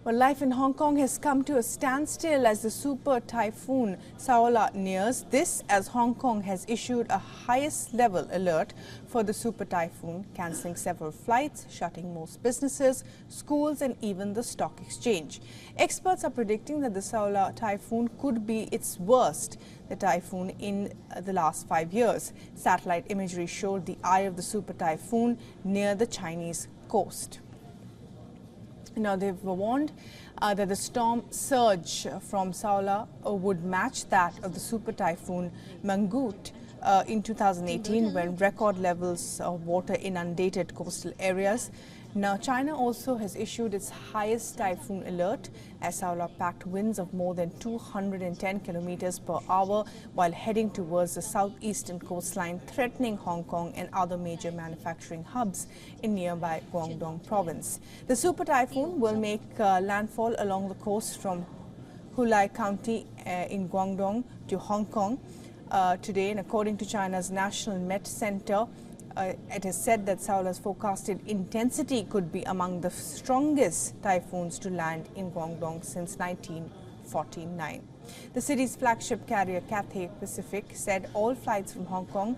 Well, life in Hong Kong has come to a standstill as the Super Typhoon Soala nears. This as Hong Kong has issued a highest level alert for the Super Typhoon, cancelling several flights, shutting most businesses, schools and even the stock exchange. Experts are predicting that the Saola typhoon could be its worst, the typhoon in the last 5 years. Satellite imagery showed the eye of the Super Typhoon near the Chinese coast. Now, they've warned that the storm surge from Saola would match that of the Super Typhoon Mangut in 2018, when record levels of water inundated coastal areas. Now, China also has issued its highest typhoon alert as Saola packed winds of more than 210 kilometers per hour while heading towards the southeastern coastline, threatening Hong Kong and other major manufacturing hubs in nearby Guangdong province. The Super Typhoon will make landfall along the coast from Hulai County in Guangdong to Hong Kong today, and according to China's National Met Center, it has said that Saola's forecasted intensity could be among the strongest typhoons to land in Guangdong since 1949. The city's flagship carrier Cathay Pacific said all flights from Hong Kong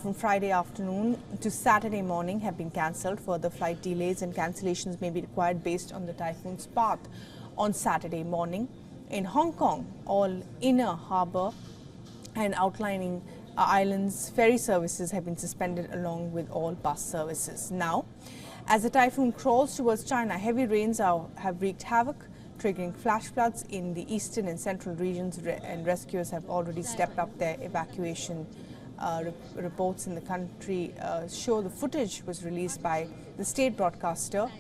from Friday afternoon to Saturday morning have been cancelled. Further flight delays and cancellations may be required based on the typhoon's path on Saturday morning. In Hong Kong, all inner harbour and outlining islands ferry services have been suspended along with all bus services. Now, as the typhoon crawls towards China, heavy rains have wreaked havoc, triggering flash floods in the eastern and central regions, and rescuers have already stepped up their evacuation. Reports in the country show the footage was released by the state broadcaster.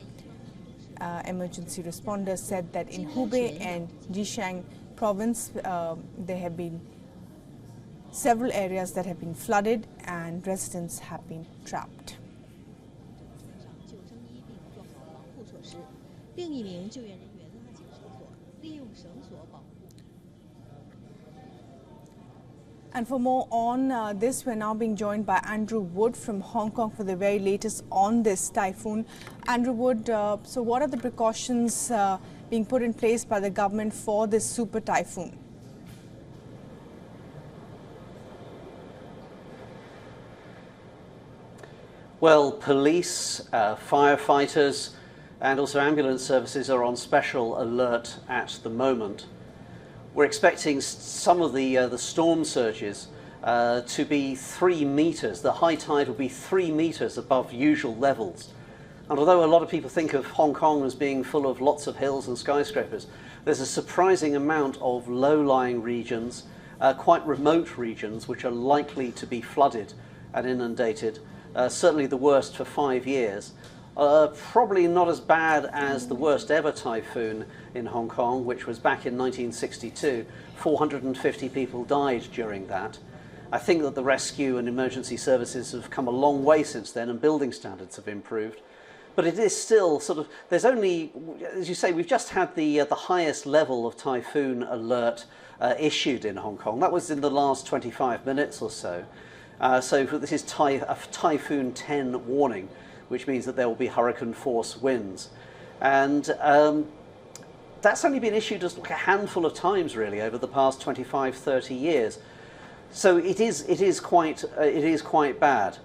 Emergency responders said that in Hubei and Zhejiang province there have been several areas that have been flooded and residents have been trapped. And for more on this, we're now being joined by Andrew Wood from Hong Kong for the very latest on this typhoon. Andrew Wood, so what are the precautions being put in place by the government for this super typhoon? Well, police, firefighters and also ambulance services are on special alert at the moment. We're expecting some of the storm surges to be 3 meters. The high tide will be 3 meters above usual levels. And although a lot of people think of Hong Kong as being full of lots of hills and skyscrapers, there's a surprising amount of low-lying regions, quite remote regions, which are likely to be flooded and inundated. Certainly the worst for 5 years. Probably not as bad as the worst ever typhoon in Hong Kong, which was back in 1962. 450 people died during that. I think that the rescue and emergency services have come a long way since then, and building standards have improved. But it is still sort of, there's only, as you say, we've just had the highest level of typhoon alert issued in Hong Kong. That was in the last 25 minutes or so. So this is a Typhoon 10 warning, which means that there will be hurricane force winds. And that's only been issued just like a handful of times really over the past 25, 30 years. So it is quite bad.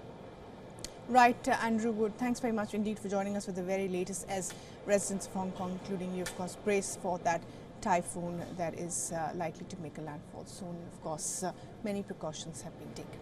Right, Andrew Wood, thanks very much indeed for joining us with the very latest as residents of Hong Kong, including you, of course, brace for that typhoon that is likely to make a landfall soon. Of course, many precautions have been taken.